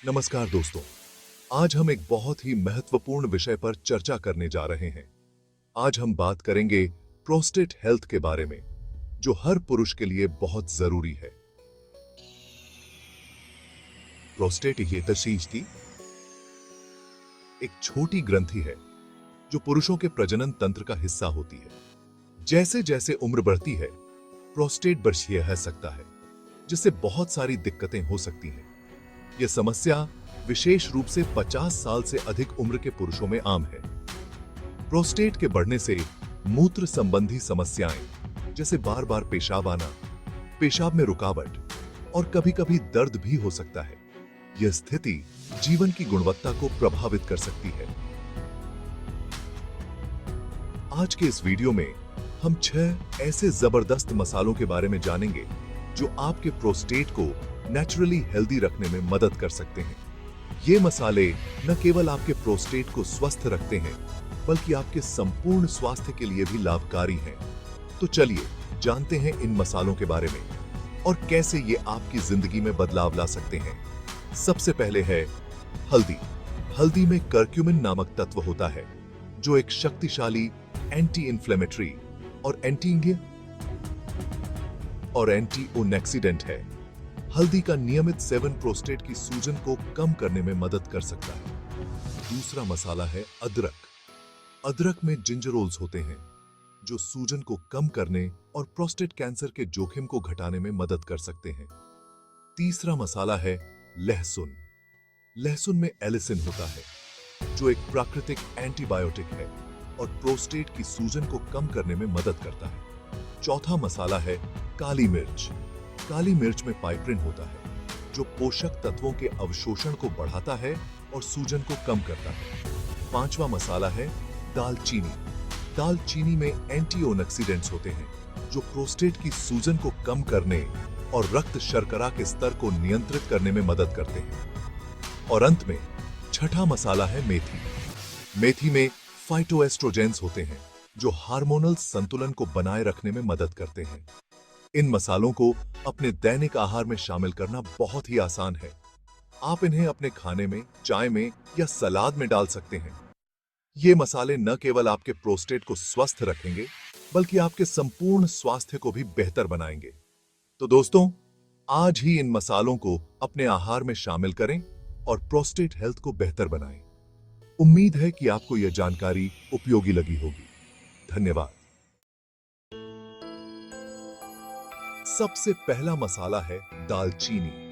नमस्कार दोस्तों। आज हम एक बहुत ही महत्वपूर्ण विषय पर चर्चा करने जा रहे हैं। आज हम बात करेंगे प्रोस्टेट हेल्थ के बारे में, जो हर पुरुष के लिए बहुत जरूरी है। प्रोस्टेट ये तशीश थी एक छोटी ग्रंथि है जो पुरुषों के प्रजनन तंत्र का हिस्सा होती है। जैसे जैसे उम्र बढ़ती है, प्रोस्टेट बढ़ सकता है, जिससे बहुत सारी दिक्कतें हो सकती हैं। यह समस्या विशेष रूप से 50 साल से अधिक उम्र के पुरुषों में आम है। प्रोस्टेट के बढ़ने से मूत्र संबंधी समस्याएं जैसे बार बार पेशाब आना, पेशाब में रुकावट और कभी-कभी दर्द भी हो सकता है। यह स्थिति जीवन की गुणवत्ता को प्रभावित कर सकती है। आज के इस वीडियो में हम 6 ऐसे जबरदस्त मसालों के बारे में जानेंगे जो आपके प्रोस्टेट को नेचुरली हेल्दी रखने में मदद कर सकते हैं। ये मसाले न केवल आपके प्रोस्टेट को स्वस्थ रखते हैं, बल्कि आपके संपूर्ण स्वास्थ्य के लिए भी लाभकारी हैं। तो चलिए जानते हैं इन मसालों के बारे में और कैसे ये आपकी जिंदगी में बदलाव ला सकते हैं। सबसे पहले है हल्दी। हल्दी में कर्क्यूमिन नामक तत्व होता है, जो एक शक्तिशाली एंटी इंफ्लेमेटरी और एंटीओनेक्सिडेंट है। हल्दी का नियमित सेवन प्रोस्टेट की सूजन को कम करने में मदद कर सकता है। दूसरा मसाला है अदरक। अदरक में जिंजरोल्स होते हैं, जो सूजन को कम करने और प्रोस्टेट कैंसर के जोखिम को घटाने में मदद कर सकते हैं। तीसरा मसाला है लहसुन। लहसुन में एलिसिन होता है, जो एक प्राकृतिक एंटीबायोटिक है और प्रोस्टेट की सूजन को कम करने में मदद करता है। चौथा मसाला है काली मिर्च। काली मिर्च में पाइपरिन होता है, जो पोषक तत्वों के अवशोषण को बढ़ाता है और सूजन को कम करता है। पांचवा मसाला है दालचीनी। दालचीनी में एंटीओनेक्सिडेंट्स होते हैं, जो प्रोस्टेट की सूजन को कम करने और रक्त शर्करा के स्तर को नियंत्रित करने में मदद करते हैं। और अंत में छठा मसाला है मेथी। मेथी में फाइटोएस्ट्रोजेंस होते हैं, जो हार्मोनल संतुलन को बनाए रखने में मदद करते हैं। इन मसालों को अपने दैनिक आहार में शामिल करना बहुत ही आसान है। आप इन्हें अपने खाने में, चाय में या सलाद में डाल सकते हैं। ये मसाले न केवल आपके प्रोस्टेट को स्वस्थ रखेंगे, बल्कि आपके संपूर्ण स्वास्थ्य को भी बेहतर बनाएंगे। तो दोस्तों, आज ही इन मसालों को अपने आहार में शामिल करें और प्रोस्टेट हेल्थ को बेहतर बनाएं। उम्मीद है कि आपको यह जानकारी उपयोगी लगी होगी। धन्यवाद। सबसे पहला मसाला है दालचीनी।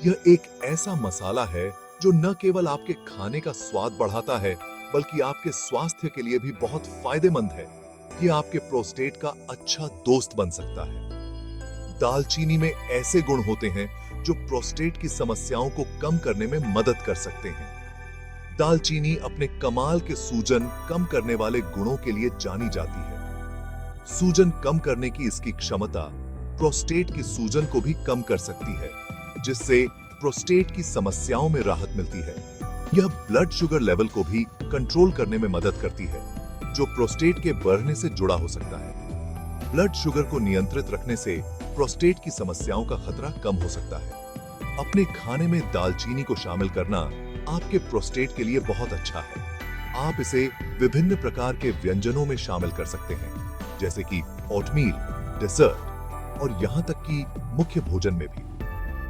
यह एक ऐसा मसाला है जो न केवल आपके खाने का स्वाद बढ़ाता है, बल्कि आपके स्वास्थ्य के लिए भी बहुत फायदेमंद है। यह आपके प्रोस्टेट का अच्छा दोस्त बन सकता है। दालचीनी में ऐसे गुण होते हैं जो प्रोस्टेट की समस्याओं को कम करने में मदद कर सकते हैं। दालचीनी अपने कमाल के सूजन कम करने वाले गुणों के लिए जानी जाती है। सूजन कम करने की इसकी क्षमता प्रोस्टेट की सूजन को भी कम कर सकती है, जिससे प्रोस्टेट की समस्याओं में राहत मिलती है। यह ब्लड शुगर लेवल को भी कंट्रोल करने में मदद करती है, जो प्रोस्टेट के बढ़ने से जुड़ा हो सकता है। ब्लड शुगर को नियंत्रित रखने से प्रोस्टेट की समस्याओं का खतरा कम हो सकता है। अपने खाने में दालचीनी को शामिल करना आपके प्रोस्टेट के लिए बहुत अच्छा है। आप इसे विभिन्न प्रकार के व्यंजनों में शामिल कर सकते हैं, जैसे कि ओटमील, डेजर्ट और यहां तक कि मुख्य भोजन में भी।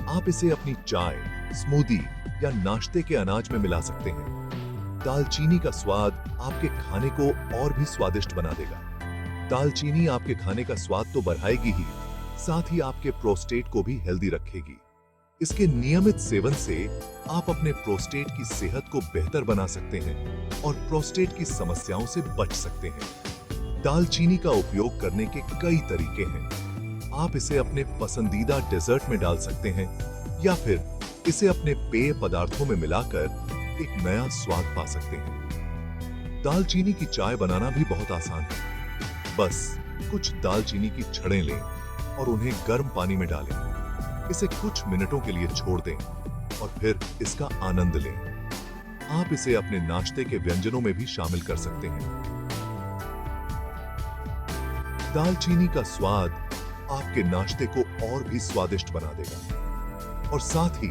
आप इसे अपनी चाय, स्मूदी या नाश्ते के अनाज में मिला सकते हैं। दालचीनी का स्वाद आपके खाने को और भी स्वादिष्ट बना देगा। दालचीनी आपके खाने का स्वाद तो बढ़ाएगी ही, साथ ही आपके प्रोस्टेट को भी हेल्दी रखेगी। इसके नियमित सेवन से आप अपने प्रोस्टेट की सेहत को बेहतर बना सकते हैं और प्रोस्टेट की समस्याओं से बच सकते हैं। दालचीनी का उपयोग करने के कई तरीके हैं। आप इसे अपने पसंदीदा डेजर्ट में डाल सकते हैं या फिर इसे अपने पेय पदार्थों में मिलाकर एक नया स्वाद पा सकते हैं। दालचीनी की चाय बनाना भी बहुत आसान है। बस कुछ दालचीनी की छड़ें लें और उन्हें गर्म पानी में डालें। इसे कुछ मिनटों के लिए छोड़ दें और फिर इसका आनंद लें। आप इसे अपने नाश्ते के व्यंजनों में भी शामिल कर सकते हैं। दालचीनी का स्वाद आपके नाश्ते को और भी स्वादिष्ट बना देगा और साथ ही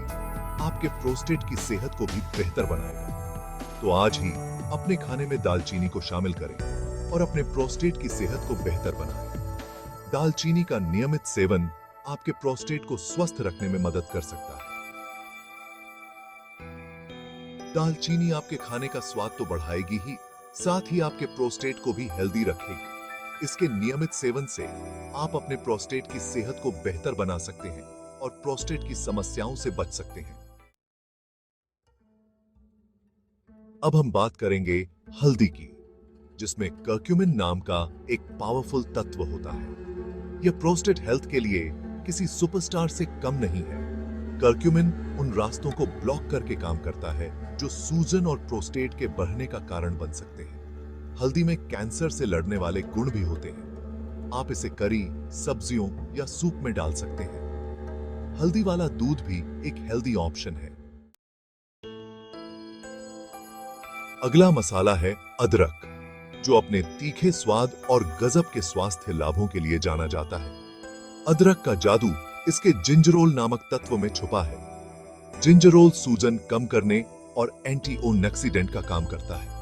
आपके प्रोस्टेट की सेहत को भी बेहतर बनाएगा। तो आज ही अपने खाने में दालचीनी को शामिल करें और अपने प्रोस्टेट की सेहत को बेहतर बनाएं। दालचीनी का नियमित सेवन आपके प्रोस्टेट को स्वस्थ रखने में मदद कर सकता है। दालचीनी आपके खाने का स्वाद तो बढ़ाएगी ही, साथ ही आपके प्रोस्टेट को भी हेल्दी रखेगी। इसके नियमित सेवन से आप अपने प्रोस्टेट की सेहत को बेहतर बना सकते हैं और प्रोस्टेट की समस्याओं से बच सकते हैं। अब हम बात करेंगे हल्दी की, जिसमें कर्क्यूमिन नाम का एक पावरफुल तत्व होता है। यह प्रोस्टेट हेल्थ के लिए किसी सुपरस्टार से कम नहीं है। कर्क्यूमिन उन रास्तों को ब्लॉक करके काम करता है जो सूजन और प्रोस्टेट के बढ़ने का कारण बन सकते हैं। हल्दी में कैंसर से लड़ने वाले गुण भी होते हैं। आप इसे करी, सब्जियों या सूप में डाल सकते हैं। हल्दी वाला दूध भी एक हेल्दी ऑप्शन है। अगला मसाला है अदरक, जो अपने तीखे स्वाद और गजब के स्वास्थ्य लाभों के लिए जाना जाता है। अदरक का जादू इसके जिंजरोल नामक तत्व में छुपा है। जिंजरोल सूजन कम करने और एंटीऑक्सीडेंट का काम करता है।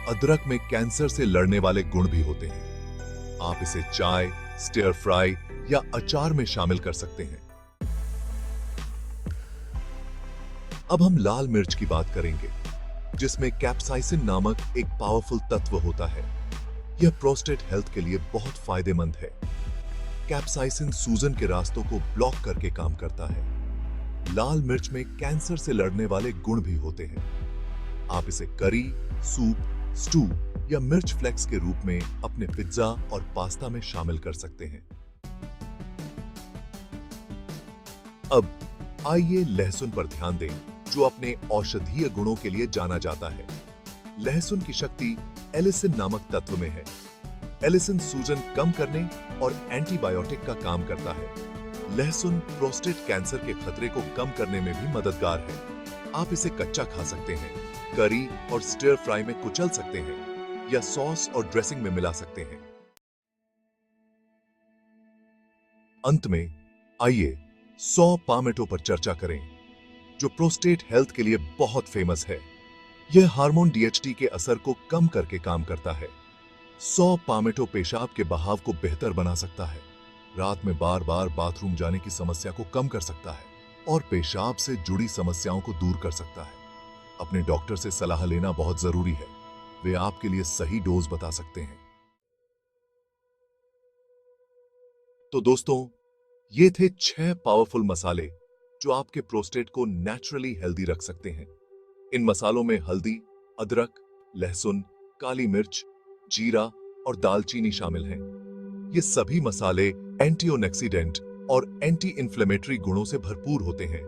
अदरक में कैंसर से लड़ने वाले गुण भी होते हैं। आप इसे चाय, स्टिर फ्राई या अचार में शामिल कर सकते हैं। अब हम लाल मिर्च की बात करेंगे, जिसमें कैप्साइसिन नामक एक पावरफुल तत्व होता है। यह प्रोस्टेट हेल्थ के लिए बहुत फायदेमंद है। कैप्साइसिन सूजन के रास्तों को ब्लॉक करके काम करता है। लाल मिर्च में कैंसर से लड़ने वाले गुण भी होते हैं। आप इसे करी, सूप, स्टू या मिर्च फ्लेक्स के रूप में अपने पिज्जा और पास्ता में शामिल कर सकते हैं। अब आइए लहसुन पर ध्यान दें, जो अपने औषधीय गुणों के लिए जाना जाता है। लहसुन की शक्ति एलिसिन नामक तत्व में है। एलिसिन सूजन कम करने और एंटीबायोटिक का काम करता है। लहसुन प्रोस्टेट कैंसर के खतरे को कम करने में भी मददगार है। आप इसे कच्चा खा सकते हैं, करी और स्टिर फ्राई में कुचल सकते हैं या सॉस और ड्रेसिंग में मिला सकते हैं। अंत में आइए सॉ पामेटो पर चर्चा करें, जो प्रोस्टेट हेल्थ के लिए बहुत फेमस है। यह हार्मोन डीएचटी के असर को कम करके काम करता है। सॉ पामेटो पेशाब के बहाव को बेहतर बना सकता है, रात में बार बार बाथरूम जाने की समस्या को कम कर सकता है और पेशाब से जुड़ी समस्याओं को दूर कर सकता है। अपने डॉक्टर से सलाह लेना बहुत जरूरी है। वे आपके लिए सही डोज बता सकते हैं। तो दोस्तों, ये थे 6 पावरफुल मसाले जो आपके प्रोस्टेट को नेचुरली हेल्दी रख सकते हैं। इन मसालों में हल्दी, अदरक, लहसुन, काली मिर्च, जीरा और दालचीनी शामिल हैं। ये सभी मसाले एंटीऑक्सीडेंट और एंटी इन्फ्लेमेटरी गुणों से भरपूर होते हैं,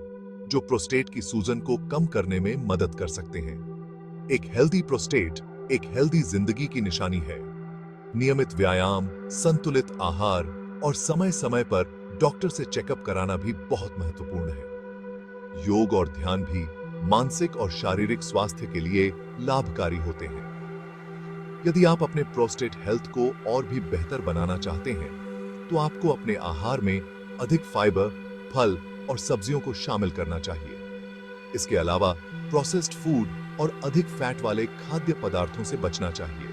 जो प्रोस्टेट की सूजन को कम करने में मदद कर सकते हैं। एक हेल्दी प्रोस्टेट एक हेल्दी जिंदगी की निशानी है। नियमित व्यायाम, संतुलित आहार और समय समय पर डॉक्टर से चेकअप कराना भी बहुत महत्वपूर्ण है। योग और ध्यान भी मानसिक और शारीरिक स्वास्थ्य के लिए लाभकारी होते हैं। यदि आप अपने प्रोस्टेट हेल्थ को और भी बेहतर बनाना चाहते हैं, तो आपको अपने आहार में अधिक फाइबर, फल और सब्जियों को शामिल करना चाहिए। इसके अलावा प्रोसेस्ड फूड और अधिक फैट वाले खाद्य पदार्थों से बचना चाहिए।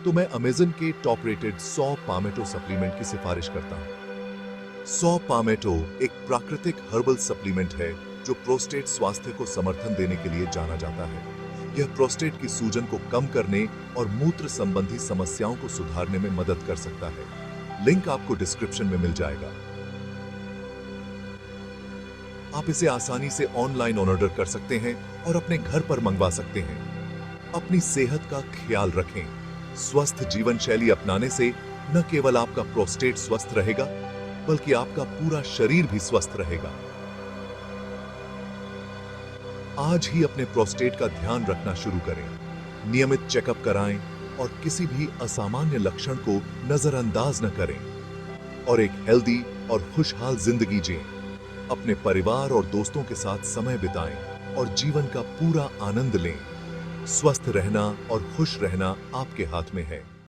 तो मैं अमेज़न के top rated saw palmetto supplement की सिफारिश करता हूं। सॉ पामेटो एक प्राकृतिक हर्बल सप्लीमेंट है जो प्रोस्टेट स्वास्थ्य को समर्थन देने के लिए जाना जाता है। यह प्रोस्टेट की सूजन को कम करने और मूत्र संबंधी समस्याओं को सुधारने में मदद कर सकता है। लिंक आपको डिस्क्रिप्शन में मिल जाएगा। आप इसे आसानी से ऑनलाइन ऑर्डर कर सकते हैं और अपने घर पर मंगवा सकते हैं। अपनी सेहत का ख्याल रखें। स्वस्थ जीवन शैली अपनाने से न केवल आपका प्रोस्टेट स्वस्थ रहेगा, बल्कि आपका पूरा शरीर भी स्वस्थ रहेगा। आज ही अपने प्रोस्टेट का ध्यान रखना शुरू करें। नियमित चेकअप कराएं और किसी भी असामान्य लक्षण को नजरअंदाज न करें और एक हेल्दी और खुशहाल जिंदगी जिएं। अपने परिवार और दोस्तों के साथ समय बिताएं और जीवन का पूरा आनंद लें। स्वस्थ रहना और खुश रहना आपके हाथ में है।